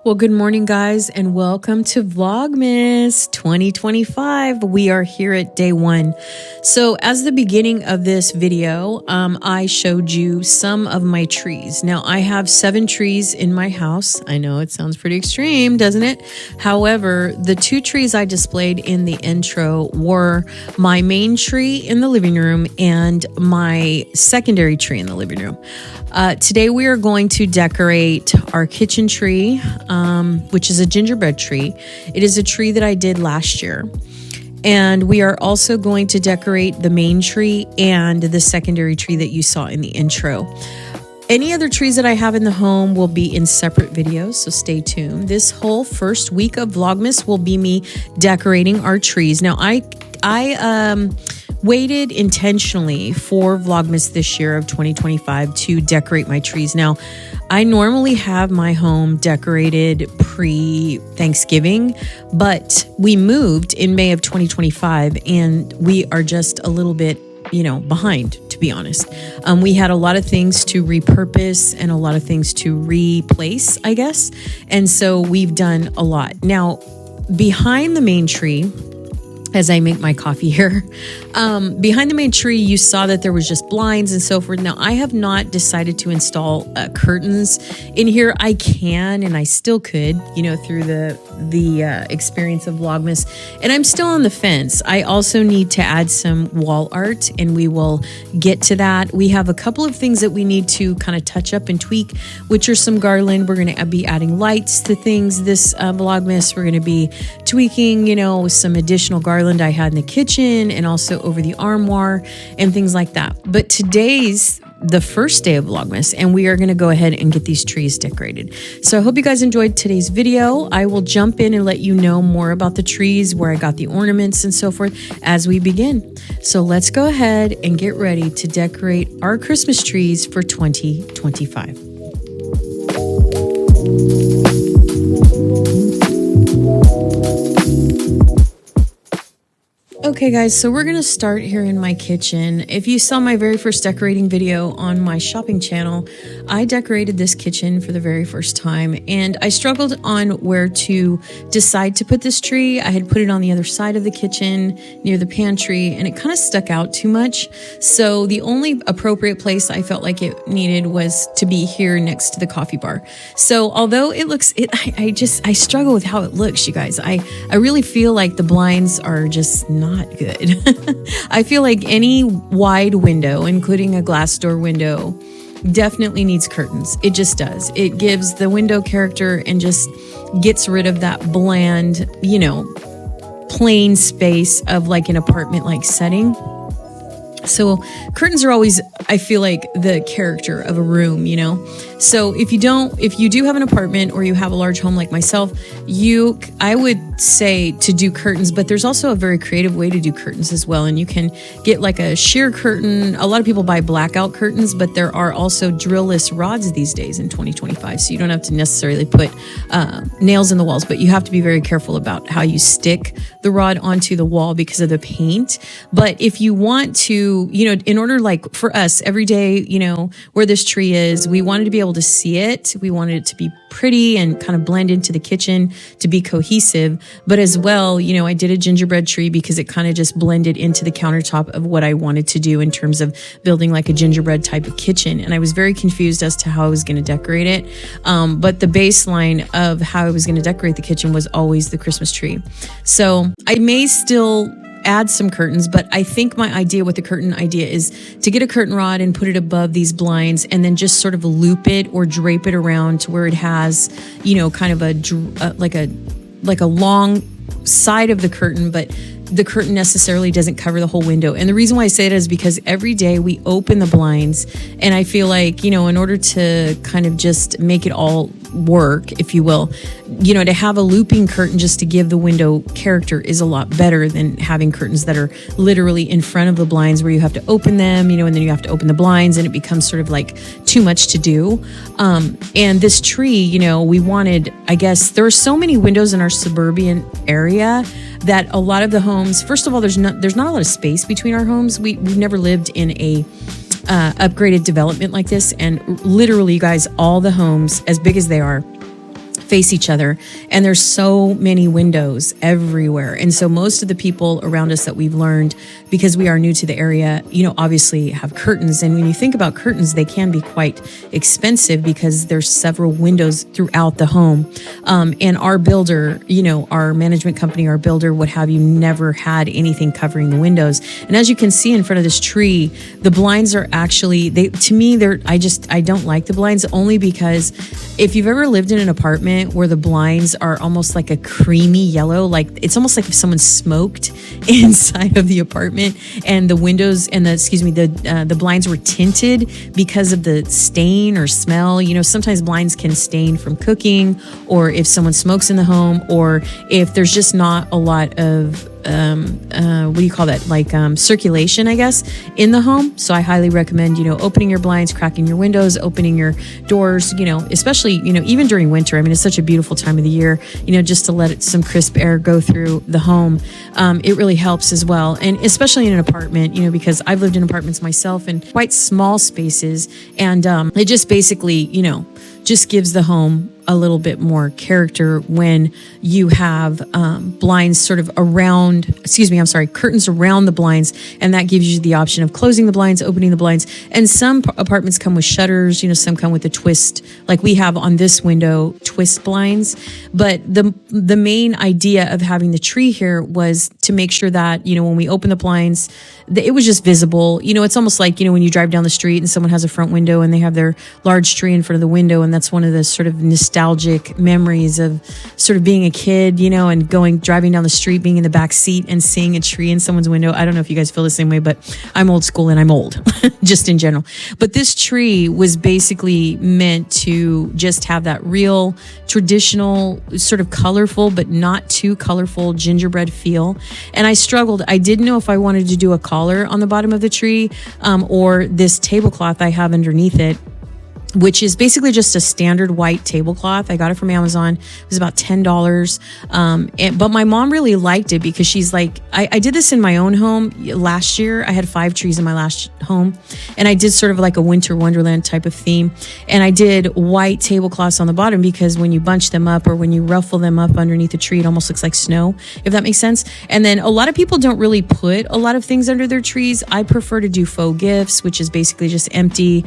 Well, good morning, guys, and welcome to Vlogmas 2025. We are here at day one. So as the beginning of this video, I showed you some of my trees. Now, I have 7 trees in my house. I know it sounds pretty extreme, doesn't it? However, the 2 trees I displayed in the intro were my main tree in the living room and my secondary tree in the living room. Today we are going to decorate our kitchen tree, which is a gingerbread tree. It is a tree that I did last year. And we are also going to decorate the main tree and the secondary tree that you saw in the intro. Any other trees that I have in the home will be in separate videos, so stay tuned. This whole first week of Vlogmas will be me decorating our trees. Now, I waited intentionally for Vlogmas this year of 2025 to decorate my trees. Now, I normally have my home decorated pre-Thanksgiving, but we moved in May of 2025 and we are just a little bit, behind, to be honest. We had a lot of things to repurpose and a lot of things to replace, I guess. And so we've done a lot. Now, behind the main tree, as I make my coffee here, behind the main tree, you saw that there was just blinds and so forth. Now, I have not decided to install curtains in here. I can, and I still could, through the experience of Vlogmas, and I'm still on the fence. I also need to add some wall art, and we will get to that. We have a couple of things that we need to kind of touch up and tweak, which are some garland. We're going to be adding lights to things this Vlogmas. We're going to be tweaking, some additional garland I had in the kitchen and also over the armoire and things like that. But today's the first day of Vlogmas, and we are going to go ahead and get these trees decorated. So I hope you guys enjoyed today's video. I will jump in and let you know more about the trees, where I got the ornaments and so forth as we begin. So let's go ahead and get ready to decorate our Christmas trees for 2025. Okay guys, so we're gonna start here in my kitchen. If you saw my very first decorating video on my shopping channel, I decorated this kitchen for the very first time, and I struggled on where to decide to put this tree. I had put it on the other side of the kitchen near the pantry, and it kind of stuck out too much. So the only appropriate place I felt like it needed was to be here next to the coffee bar. So although I struggle with how it looks, you guys. I really feel like the blinds are just not good. I feel like any wide window, including a glass door window, definitely needs curtains. It just does. It gives the window character and just gets rid of that bland, plain space of like an apartment-like setting. So curtains are always, I feel like, the character of a room, So if you do have an apartment or you have a large home like myself, I would say to do curtains, but there's also a very creative way to do curtains as well. And you can get like a sheer curtain. A lot of people buy blackout curtains, but there are also drill-less rods these days in 2025. So you don't have to necessarily put nails in the walls, but you have to be very careful about how you stick the rod onto the wall because of the paint. But if you want to, in order, like for us every day, where this tree is, we wanted to be able to see it. We wanted it to be pretty and kind of blend into the kitchen to be cohesive. But as well, I did a gingerbread tree because it kind of just blended into the countertop of what I wanted to do in terms of building like a gingerbread type of kitchen. And I was very confused as to how I was going to decorate it. But the baseline of how I was going to decorate the kitchen was always the Christmas tree. So I may still add some curtains, but I think my idea with the curtain idea is to get a curtain rod and put it above these blinds and then just sort of loop it or drape it around to where it has, kind of like a long side of the curtain, but the curtain necessarily doesn't cover the whole window. And the reason why I say that is because every day we open the blinds, and I feel like, in order to kind of just make it all work, if you will, to have a looping curtain just to give the window character is a lot better than having curtains that are literally in front of the blinds where you have to open them, and then you have to open the blinds and it becomes sort of like too much to do. And this tree, we wanted, I guess, there are so many windows in our suburban area that a lot of the homes, first of all, there's not a lot of space between our homes. We've never lived in a upgraded development like this, and literally, you guys, all the homes, as big as they are, face each other, and there's so many windows everywhere. And so most of the people around us that we've learned, because we are new to the area, obviously have curtains. And when you think about curtains, they can be quite expensive because there's several windows throughout the home. And our builder, our management company, our builder, what have you, never had anything covering the windows. And as you can see in front of this tree, the blinds are actually, I don't like the blinds, only because if you've ever lived in an apartment where the blinds are almost like a creamy yellow, like it's almost like if someone smoked inside of the apartment, and the windows and the blinds were tinted because of the stain or smell. Sometimes blinds can stain from cooking, or if someone smokes in the home, or if there's just not a lot of what do you call that? Like circulation, I guess, in the home. So I highly recommend, opening your blinds, cracking your windows, opening your doors, especially, even during winter. I mean, it's such a beautiful time of the year, just to let some crisp air go through the home. It really helps as well. And especially in an apartment, because I've lived in apartments myself in quite small spaces. And it just basically, just gives the home a little bit more character when you have blinds sort of curtains around the blinds, and that gives you the option of closing the blinds, opening the blinds. And some apartments come with shutters, some come with a twist, like we have on this window, twist blinds. But the main idea of having the tree here was to make sure that, when we open the blinds, it was just visible. It's almost like, when you drive down the street and someone has a front window and they have their large tree in front of the window, and that's one of the sort of nostalgic memories of sort of being a kid, and driving down the street, being in the back seat and seeing a tree in someone's window. I don't know if you guys feel the same way, but I'm old school and I'm old just in general. But this tree was basically meant to just have that real traditional, sort of colorful, but not too colorful gingerbread feel. And I struggled. I didn't know if I wanted to do a collar on the bottom of the tree, or this tablecloth I have underneath it, which is basically just a standard white tablecloth. I got it from Amazon. It was about $10. But my mom really liked it because she's like, I did this in my own home last year. I had 5 trees in my last home, and I did sort of like a winter wonderland type of theme. And I did white tablecloths on the bottom because when you bunch them up or when you ruffle them up underneath the tree, it almost looks like snow, if that makes sense. And then a lot of people don't really put a lot of things under their trees. I prefer to do faux gifts, which is basically just empty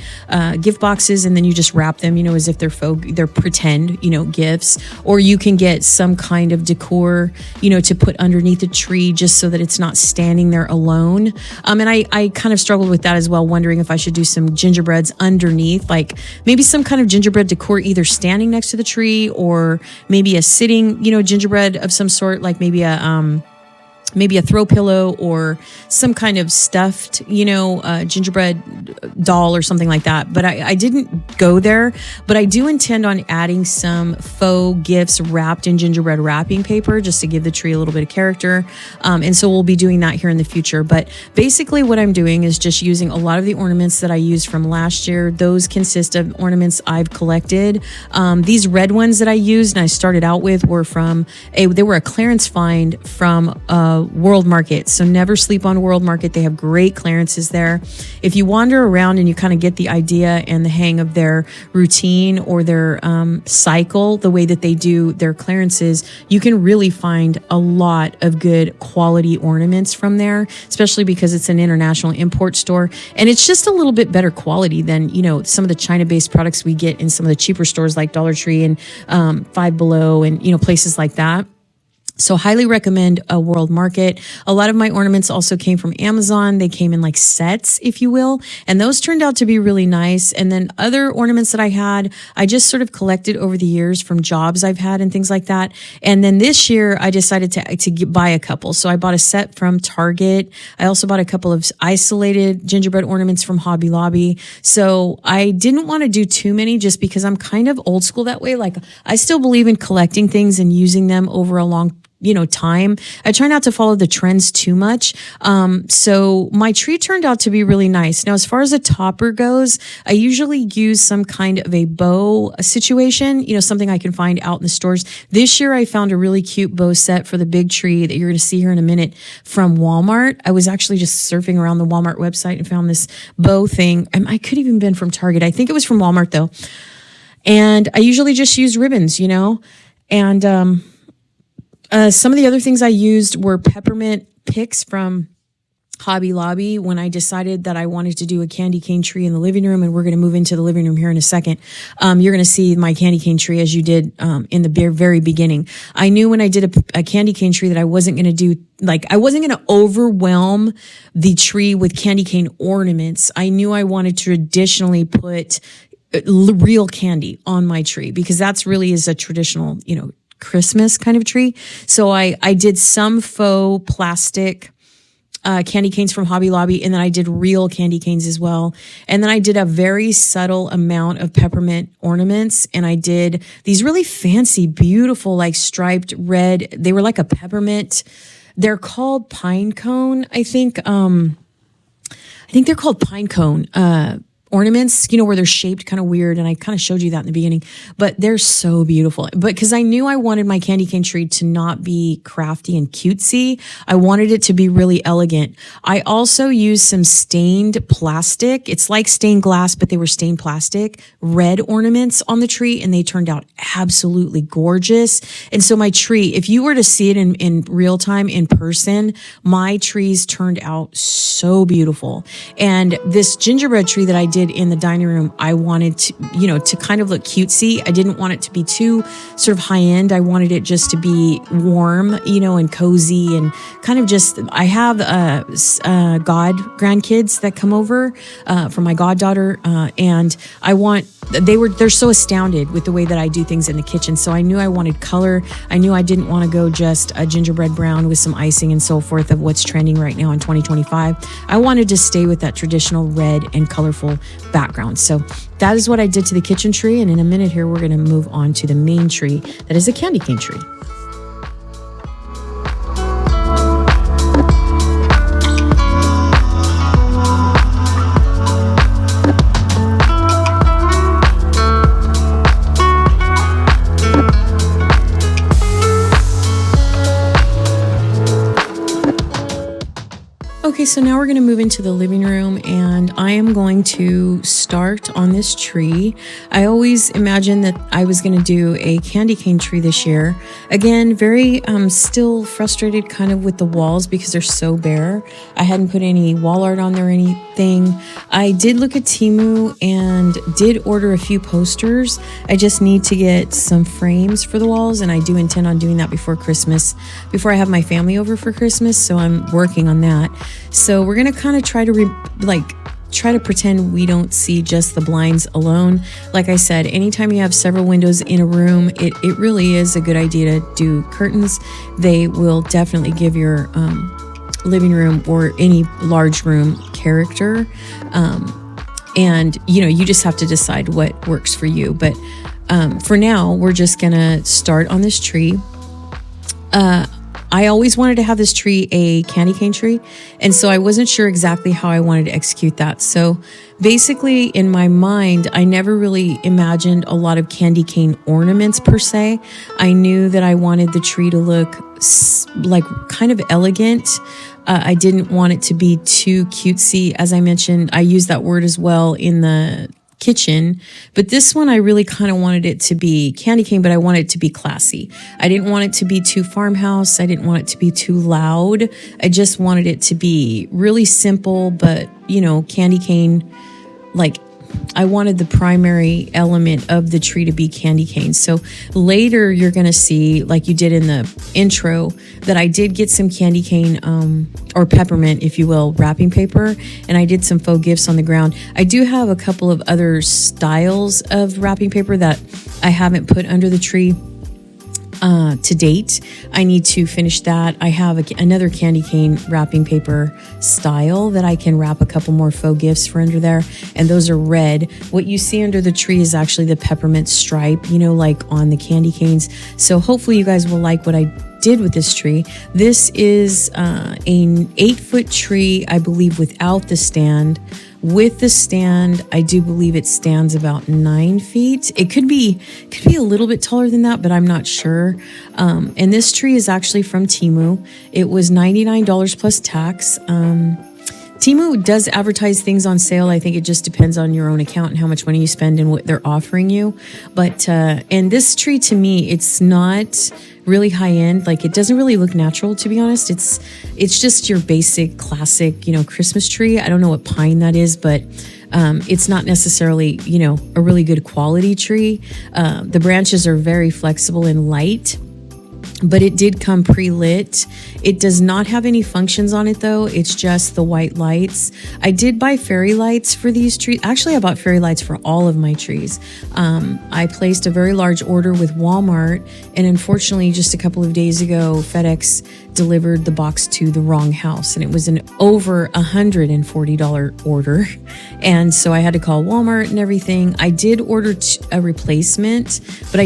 gift boxes, and then you just wrap them, as if they're pretend, gifts. Or you can get some kind of decor, to put underneath the tree just so that it's not standing there alone. And I kind of struggled with that as well, wondering if I should do some gingerbreads underneath, like maybe some kind of gingerbread decor, either standing next to the tree or maybe a sitting, gingerbread of some sort, like maybe a throw pillow or some kind of stuffed, gingerbread doll or something like that. But I didn't go there, but I do intend on adding some faux gifts wrapped in gingerbread wrapping paper just to give the tree a little bit of character. And so we'll be doing that here in the future. But basically what I'm doing is just using a lot of the ornaments that I used from last year. Those consist of ornaments I've collected. These red ones that I used and I started out with were they were a clearance find from World Market. So never sleep on World Market. They have great clearances there. If you wander around and you kind of get the idea and the hang of their routine or their cycle, the way that they do their clearances, you can really find a lot of good quality ornaments from there, especially because it's an international import store. And it's just a little bit better quality than, some of the China-based products we get in some of the cheaper stores like Dollar Tree and Five Below and, places like that. So highly recommend a World Market. A lot of my ornaments also came from Amazon. They came in like sets, if you will. And those turned out to be really nice. And then other ornaments that I had, I just sort of collected over the years from jobs I've had and things like that. And then this year I decided to buy a couple. So I bought a set from Target. I also bought a couple of isolated gingerbread ornaments from Hobby Lobby. So I didn't want to do too many just because I'm kind of old school that way. Like I still believe in collecting things and using them over a long time. I try not to follow the trends too much. So my tree turned out to be really nice. Now, as far as a topper goes, I usually use some kind of a bow situation, something I can find out in the stores. This year, I found a really cute bow set for the big tree that you're going to see here in a minute from Walmart. I was actually just surfing around the Walmart website and found this bow thing. I could have even been from Target. I think it was from Walmart though. And I usually just use ribbons, you know. And some of the other things I used were peppermint picks from Hobby Lobby when I decided that I wanted to do a candy cane tree in the living room, and we're going to move into the living room here in a second. You're going to see my candy cane tree as you did in the very beginning. I knew when I did a candy cane tree that I wasn't going to do, like, I wasn't going to overwhelm the tree with candy cane ornaments. I knew I wanted to traditionally put real candy on my tree, because that's really is a traditional, you know, Christmas kind of tree. So I did some faux plastic candy canes from Hobby Lobby, and then I did real candy canes as well. And then I did a very subtle amount of peppermint ornaments, and I did these really fancy, beautiful, like striped red. They were like a peppermint. They're called pine cone, I think. I think they're called pine cone ornaments, you know, where they're shaped kind of weird. And I kind of showed you that in the beginning, but they're so beautiful. But because I knew I wanted my candy cane tree to not be crafty and cutesy, I wanted it to be really elegant. I also used some stained plastic. It's like stained glass, but they were stained plastic, red ornaments on the tree, and they turned out absolutely gorgeous. And so my tree, if you were to see it in real time, in person, my trees turned out so beautiful. And this gingerbread tree that I did in the dining room, I wanted to, you know, to kind of look cutesy. I didn't want it to be too sort of high end. I wanted it just to be warm, you know, and cozy, and kind of just, I have grandkids that come over from my goddaughter, and they're so astounded with the way that I do things in the kitchen. So I knew I wanted color. I knew I didn't want to go just a gingerbread brown with some icing and so forth of what's trending right now in 2025. I wanted to stay with that traditional red and colorful background. So that is what I did to the kitchen tree. And in a minute here, we're going to move on to the main tree that is a candy cane tree. Okay, so now we're going to move into the living room, and I am going to start on this tree. I always imagined that I was going to do a candy cane tree this year. Again, very still frustrated kind of with the walls because they're so bare. I hadn't put any wall art on there or anything. I did look at Temu and did order a few posters. I just need to get some frames for the walls, and I do intend on doing that before Christmas, before I have my family over for Christmas, so I'm working on that. So we're going to kind of try to pretend we don't see just the blinds alone. Like I said, anytime you have several windows in a room, it really is a good idea to do curtains. They will definitely give your living room or any large room character. And, you know, you just have to decide what works for you. But for now, we're just going to start on this tree. I always wanted to have this tree a candy cane tree, and so I wasn't sure exactly how I wanted to execute that. So basically, in my mind, I never really imagined a lot of candy cane ornaments per se. I knew that I wanted the tree to look like kind of elegant. I didn't want it to be too cutesy. As I mentioned, I use that word as well in the kitchen, but this one I really kind of wanted it to be candy cane, but I wanted it to be classy. I didn't want it to be too farmhouse. I didn't want it to be too loud. I just wanted it to be really simple, but, you know, candy cane, like, I wanted the primary element of the tree to be candy cane. So later you're going to see, like you did in the intro, that I did get some candy cane or peppermint, if you will, wrapping paper, and I did some faux gifts on the ground. I do have a couple of other styles of wrapping paper that I haven't put under the tree to date. I need to finish that. I have another candy cane wrapping paper style that I can wrap a couple more faux gifts for under there, and those are red. What you see under the tree is actually the peppermint stripe, you know, like on the candy canes. So hopefully you guys will like what I did with this tree. This is an 8-foot tree, I believe, without the stand. With the stand, I do believe it stands about 9 feet. It could be a little bit taller than that, but I'm not sure. And this tree is actually from Temu. It was $99 plus tax. Temu does advertise things on sale. I think it just depends on your own account and how much money you spend and what they're offering you. But, and this tree to me, it's not really high end. Like, it doesn't really look natural, to be honest. It's just your basic classic, you know, Christmas tree. I don't know what pine that is, but it's not necessarily, you know, a really good quality tree. The branches are very flexible and light, but it did come pre-lit. It does not have any functions on it though. It's just the white lights. I did buy fairy lights for these trees. Actually, I bought fairy lights for all of my trees. I placed a very large order with Walmart, and unfortunately just a couple of days ago, FedEx delivered the box to the wrong house, and it was an over $140 order. And so I had to call Walmart and everything. I did order a replacement, but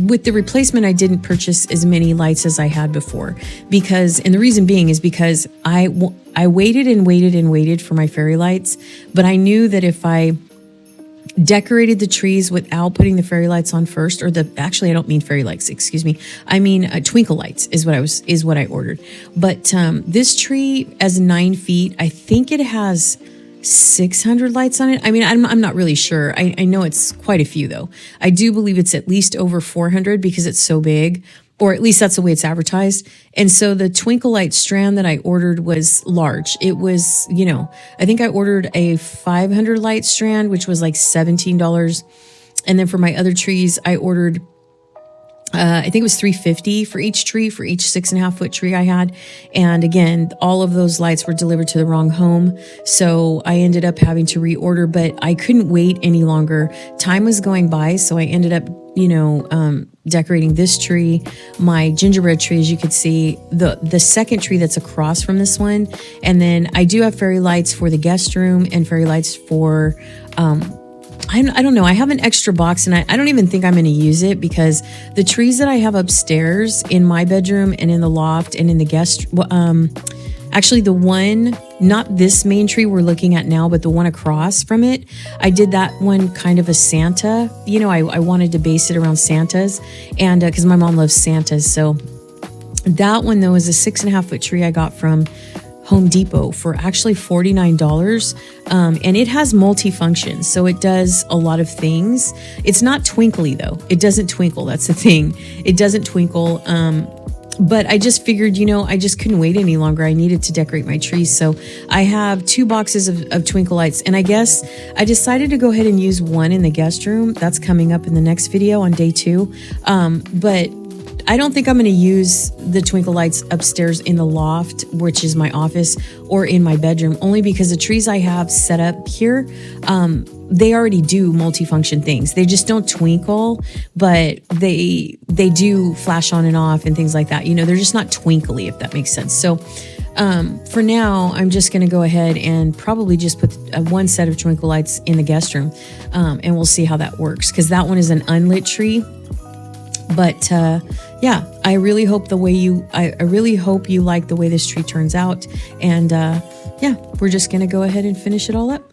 with the replacement, I didn't purchase as many lights as I had before, and the reason being is because I waited and waited and waited for my fairy lights, but I knew that if I decorated the trees without putting the fairy lights on first, actually, I don't mean fairy lights, excuse me. I mean, twinkle lights is what I ordered. But, this tree as 9 feet, I think it has 600 lights on it. I mean, I'm not really sure. I know it's quite a few though. I do believe it's at least over 400 because it's so big, or at least that's the way it's advertised. And so the twinkle light strand that I ordered was large. It was, you know, I think I ordered a 500 light strand, which was like $17. And then for my other trees, I ordered I think it was $350 for each tree, for each 6.5 foot tree I had. And again, all of those lights were delivered to the wrong home. So I ended up having to reorder, but I couldn't wait any longer. Time was going by. So I ended up, you know, decorating this tree, my gingerbread tree, as you could see, the second tree that's across from this one. And then I do have fairy lights for the guest room and fairy lights for, I don't know. I have an extra box and I don't even think I'm going to use it because the trees that I have upstairs in my bedroom and in the loft and in the guest, actually the one, not this main tree we're looking at now, but the one across from it, I did that one kind of a Santa. You know, I wanted to base it around Santas, and because my mom loves Santas. So that one though is a 6.5 foot tree I got from Home Depot for actually $49. And it has multi-functions. So it does a lot of things. It's not twinkly though. It doesn't twinkle. That's the thing. It doesn't twinkle. But I just figured, you know, I just couldn't wait any longer. I needed to decorate my trees. So I have 2 boxes of twinkle lights, and I guess I decided to go ahead and use one in the guest room. That's coming up in the next video on day 2. But I don't think I'm going to use the twinkle lights upstairs in the loft, which is my office, or in my bedroom, only because the trees I have set up here, they already do multifunction things. They just don't twinkle, but they do flash on and off and things like that. You know, they're just not twinkly, if that makes sense. So for now, I'm just going to go ahead and probably just put one set of twinkle lights in the guest room, and we'll see how that works, because that one is an unlit tree. But yeah, I really hope I really hope you like the way this tree turns out. And yeah, we're just going to go ahead and finish it all up.